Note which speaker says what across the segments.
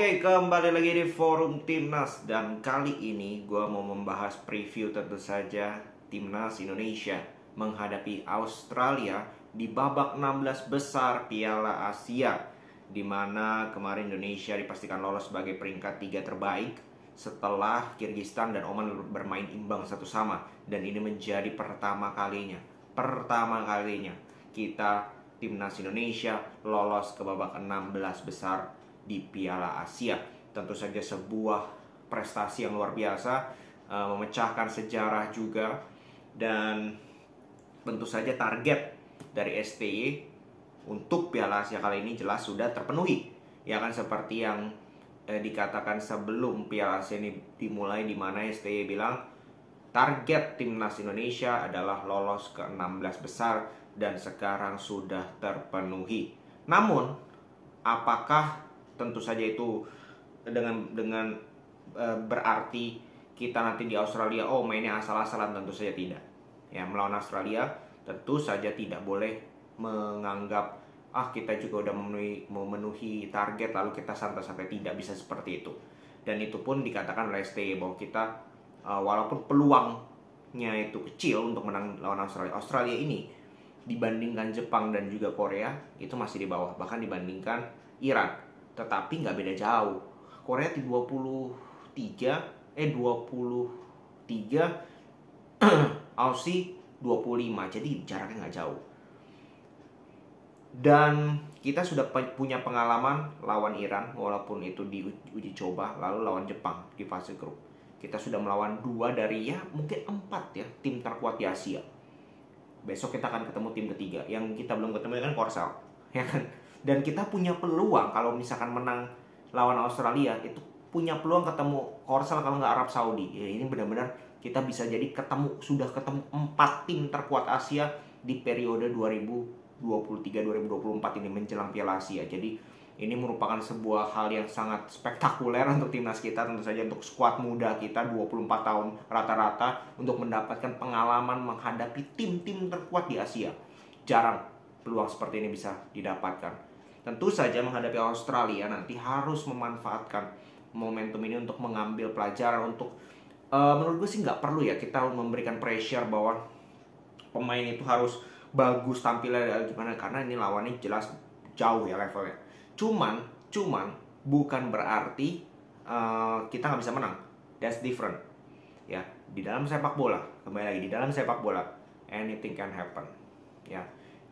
Speaker 1: Oke, kembali lagi di Forum Timnas. Dan kali ini gue mau membahas preview tentu saja Timnas Indonesia menghadapi Australia di babak 16 besar Piala Asia, di mana kemarin Indonesia dipastikan lolos sebagai peringkat 3 terbaik setelah Kyrgyzstan dan Oman bermain imbang satu sama. Dan ini menjadi pertama kalinya kita Timnas Indonesia lolos ke babak 16 besar di Piala Asia. Tentu saja sebuah prestasi yang luar biasa, memecahkan sejarah juga. Dan tentu saja target dari STY untuk Piala Asia kali ini jelas sudah terpenuhi, ya kan, seperti yang dikatakan sebelum Piala Asia ini dimulai, di mana STY bilang target Timnas Indonesia adalah lolos ke 16 besar, dan sekarang sudah terpenuhi. Namun apakah tentu saja itu dengan berarti kita nanti di Australia mainnya asal-asalan? Tentu saja tidak. Ya, melawan Australia tentu saja tidak boleh menganggap kita juga udah memenuhi target lalu kita santai-santai. Tidak bisa seperti itu. Dan itu pun dikatakan oleh STY bahwa kita walaupun peluangnya itu kecil untuk menang lawan Australia ini dibandingkan Jepang dan juga Korea itu masih di bawah, bahkan dibandingkan Iran, tetapi nggak beda jauh. Korea di 23, Aussie 25, jadi jaraknya nggak jauh. Dan kita sudah punya pengalaman lawan Iran, walaupun itu di uji coba, lalu lawan Jepang di fase grup. Kita sudah melawan 2 dari mungkin 4 tim terkuat di Asia. Besok kita akan ketemu tim ketiga yang kita belum ketemu, kan Korsel, ya kan. Dan kita punya peluang kalau misalkan menang lawan Australia, itu punya peluang ketemu Korsel kalau nggak Arab Saudi. Ya, ini benar-benar kita bisa jadi sudah ketemu 4 tim terkuat Asia di periode 2023-2024 ini menjelang Piala Asia. Jadi ini merupakan sebuah hal yang sangat spektakuler untuk timnas kita, tentu saja untuk skuad muda kita 24 tahun rata-rata, untuk mendapatkan pengalaman menghadapi tim-tim terkuat di Asia. Jarang peluang seperti ini bisa didapatkan. Tentu saja menghadapi Australia nanti harus memanfaatkan momentum ini untuk mengambil pelajaran. Untuk menurut gue sih nggak perlu ya kita memberikan pressure bahwa pemain itu harus bagus tampilnya gimana, karena ini lawannya jelas jauh ya levelnya. Cuman bukan berarti kita nggak bisa menang. That's different. Ya, di dalam sepak bola, kembali lagi, di dalam sepak bola anything can happen. Ya,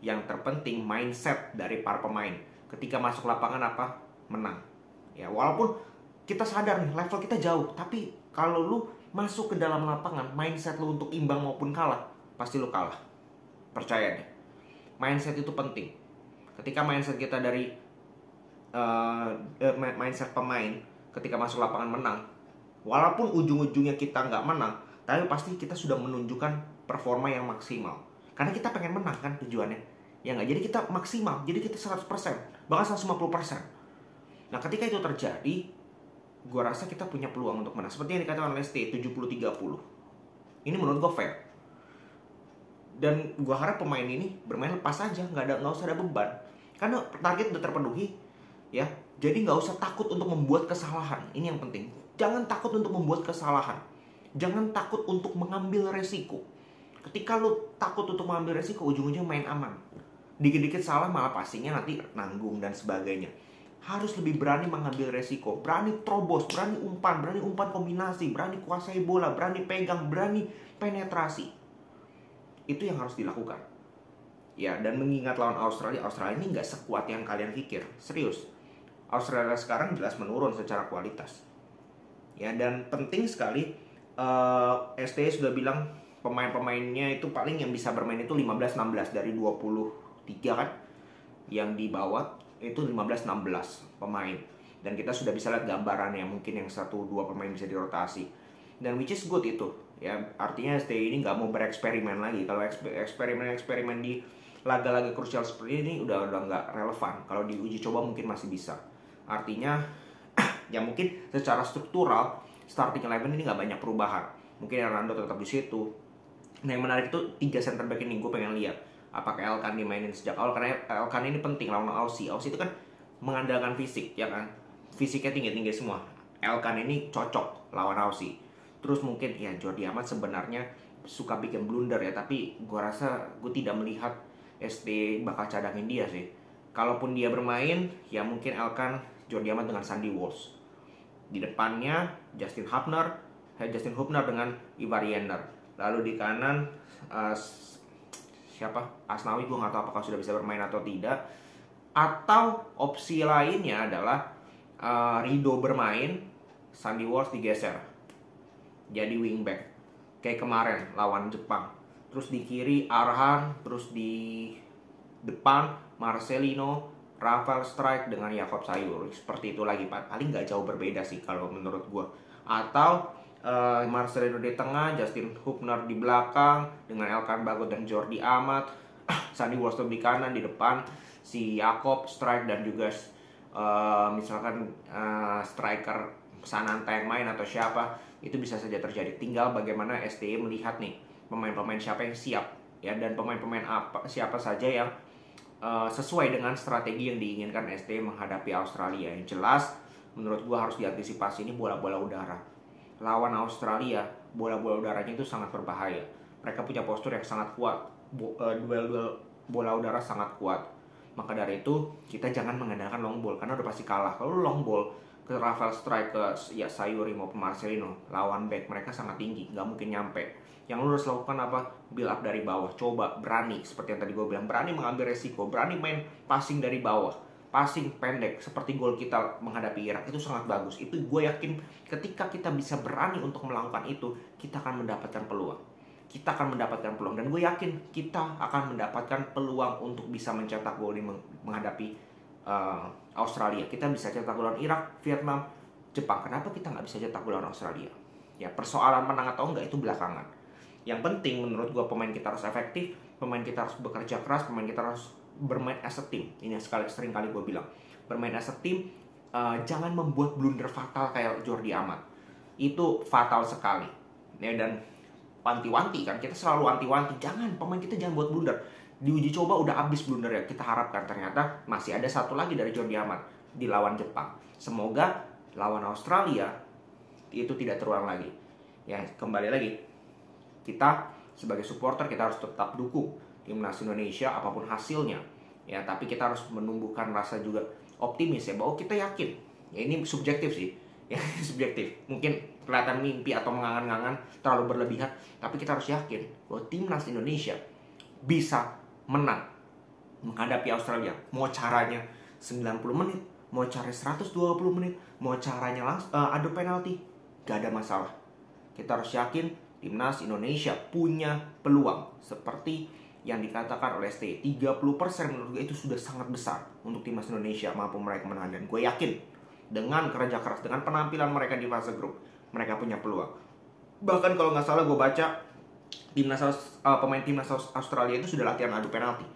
Speaker 1: yang terpenting mindset dari para pemain. Ketika masuk lapangan menang. Ya, walaupun kita sadar nih level kita jauh, tapi kalau lu masuk ke dalam lapangan, mindset lu untuk imbang maupun kalah, pasti lu kalah. Percaya deh. Mindset itu penting. Ketika mindset kita dari mindset pemain ketika masuk lapangan menang, walaupun ujung-ujungnya kita nggak menang, tapi pasti kita sudah menunjukkan performa yang maksimal. Karena kita pengen menang kan tujuannya. Ya nggak, jadi kita maksimal, jadi kita 100%, bahkan 150%. Nah, ketika itu terjadi, gue rasa kita punya peluang untuk menang. Seperti yang dikatakan oleh ST, 70-30. Ini menurut gue fair. Dan gue harap pemain ini bermain lepas aja, nggak usah ada beban. Karena target udah terpenuhi, ya. Jadi nggak usah takut untuk membuat kesalahan. Ini yang penting. Jangan takut untuk membuat kesalahan. Jangan takut untuk mengambil resiko. Ketika lu takut untuk mengambil resiko, ujung-ujungnya main aman. Dikit-dikit salah malah pastinya nanti nanggung dan sebagainya. Harus lebih berani mengambil resiko, berani terobos, berani umpan kombinasi, berani kuasai bola, berani pegang, berani penetrasi. Itu yang harus dilakukan. Ya, dan mengingat lawan Australia ini nggak sekuat yang kalian pikir. Serius. Australia sekarang jelas menurun secara kualitas. Ya, dan penting sekali STY sudah bilang pemain-pemainnya itu paling yang bisa bermain itu 15-16 dari 23 kan. Yang di bawah itu 15-16 pemain. Dan kita sudah bisa lihat gambarannya, mungkin yang 1-2 pemain bisa dirotasi. Dan which is good itu. Ya, artinya STY ini nggak mau bereksperimen lagi. Kalau eksperimen di laga-laga krusial seperti ini udah nggak relevan. Kalau di uji coba mungkin masih bisa. Artinya ya mungkin secara struktural starting 11 ini nggak banyak perubahan. Mungkin Hernando tetap di situ. Nah, yang menarik itu 3 center back ini gue pengen lihat apakah Elkan dimainin sejak awal, karena Elkan ini penting lawan Aussie. Aussie itu kan mengandalkan fisik, ya kan. fisiknya tinggi-tinggi semua. Elkan ini cocok lawan Aussie. Terus mungkin ya Jordi Amat sebenarnya suka bikin blunder ya, tapi gue rasa gue tidak melihat ST bakal cadangin dia sih. Kalaupun dia bermain, ya mungkin Elkan, Jordi Amat dengan Sandy Walsh. Di depannya Justin Hubner dengan Ivar Jenner. Lalu di kanan siapa? Asnawi, gue nggak tahu apakah sudah bisa bermain atau tidak. Atau opsi lainnya adalah Rido bermain, Sandy Walsh digeser jadi wingback kayak kemarin lawan Jepang. Terus di kiri Arhan, terus di depan Marcelino, Rafael Strike dengan Jakob Sayur. Seperti itu lagi, Pak. Paling nggak jauh berbeda sih kalau menurut gue. Atau Marcelino di tengah, Justin Hubner di belakang dengan Elkan Bagot dan Jordi Amat. Sandy Walsh di kanan, di depan si Jakob Strike dan juga misalkan striker Sananta yang main atau siapa. Itu bisa saja terjadi. Tinggal bagaimana STY melihat nih pemain-pemain siapa yang siap ya, dan pemain-pemain siapa saja yang sesuai dengan strategi yang diinginkan STY menghadapi Australia. Yang jelas menurut gua harus diantisipasi ini bola-bola udara. Lawan Australia, bola-bola udaranya itu sangat berbahaya. Mereka punya postur yang sangat kuat. Duel-duel bola udara sangat kuat. Maka dari itu kita jangan mengandalkan long ball karena udah pasti kalah. Kalau long ball ke Rafael Strike, ke ya Sayuri maupun Marcelino, lawan back mereka sangat tinggi, nggak mungkin nyampe. Yang lu harus lakukan apa? Build up dari bawah. Coba berani, seperti yang tadi gue bilang, berani mengambil resiko, berani main passing dari bawah, passing pendek seperti gol kita menghadapi Irak. Itu sangat bagus. Itu gue yakin ketika kita bisa berani untuk melakukan itu, kita akan mendapatkan peluang. Kita akan mendapatkan peluang, dan gue yakin kita akan mendapatkan peluang untuk bisa mencetak gol menghadapi Australia. Kita bisa cetak gol lawan Irak, Vietnam, Jepang. Kenapa kita nggak bisa cetak gol lawan Australia? Ya persoalan menang atau enggak itu belakangan. Yang penting menurut gue pemain kita harus efektif, pemain kita harus bekerja keras, pemain kita harus bermain as a team. Ini sering kali gue bilang, bermain as a team. Jangan membuat blunder fatal kayak Jordi Amat. Itu fatal sekali ya, dan wanti-wanti kan, kita selalu wanti-wanti, jangan, pemain kita jangan buat blunder. Di uji coba udah habis blunder ya, kita harapkan ternyata masih ada satu lagi dari Jordi Amat di lawan Jepang. Semoga lawan Australia itu tidak terulang lagi. Ya kembali lagi, kita sebagai supporter kita harus tetap dukung timnas Indonesia apapun hasilnya. Ya tapi kita harus menumbuhkan rasa juga optimis ya, bahwa kita yakin. Ya ini subjektif sih. Ya subjektif. Mungkin kelihatan mimpi atau mengangan-angan terlalu berlebihan, tapi kita harus yakin bahwa timnas Indonesia bisa menang menghadapi Australia. Mau caranya 90 menit, mau caranya 120 menit, mau caranya adu penalti, gak ada masalah. Kita harus yakin timnas Indonesia punya peluang. Seperti yang dikatakan oleh ST, 30% menurut gue itu sudah sangat besar untuk timnas Indonesia mampu meraih kemenangan. Dan gue yakin dengan kerja keras, dengan penampilan mereka di fase grup, mereka punya peluang. Bahkan kalau nggak salah gue baca, pemain timnas Australia itu sudah latihan adu penalti.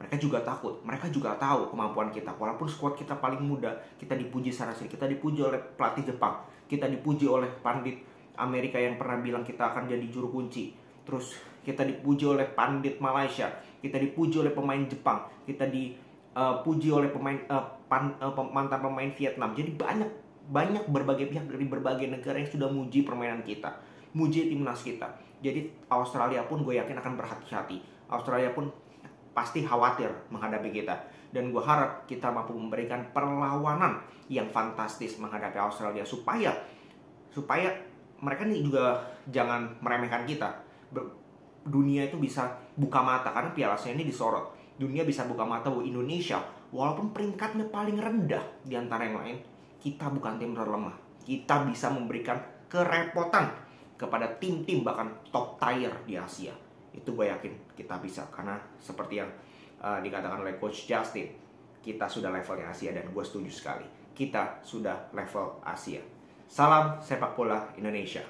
Speaker 1: Mereka juga takut, mereka juga tahu kemampuan kita. Walaupun skuad kita paling muda, kita dipuji sana sini, kita dipuji oleh pelatih Jepang, kita dipuji oleh pandit Amerika yang pernah bilang kita akan jadi juru kunci. Terus kita dipuji oleh pandit Malaysia, kita dipuji oleh pemain Jepang, kita dipuji oleh mantan pemain Vietnam. Jadi banyak berbagai pihak dari berbagai negara yang sudah muji permainan kita, muji timnas kita. Jadi Australia pun gue yakin akan berhati-hati. Australia pun pasti khawatir menghadapi kita. Dan gue harap kita mampu memberikan perlawanan yang fantastis menghadapi Australia. Supaya mereka nih juga jangan meremehkan kita. Dunia itu bisa buka mata, karena Piala Asia ini disorot. Dunia bisa buka mata bahwa Indonesia, walaupun peringkatnya paling rendah di antara yang lain, kita bukan tim terlemah. Kita bisa memberikan kerepotan kepada tim-tim bahkan top tier di Asia. Itu gue yakin kita bisa, karena seperti yang dikatakan oleh Coach Justin, kita sudah levelnya Asia, dan gue setuju sekali. Kita sudah level Asia. Salam sepak bola Indonesia.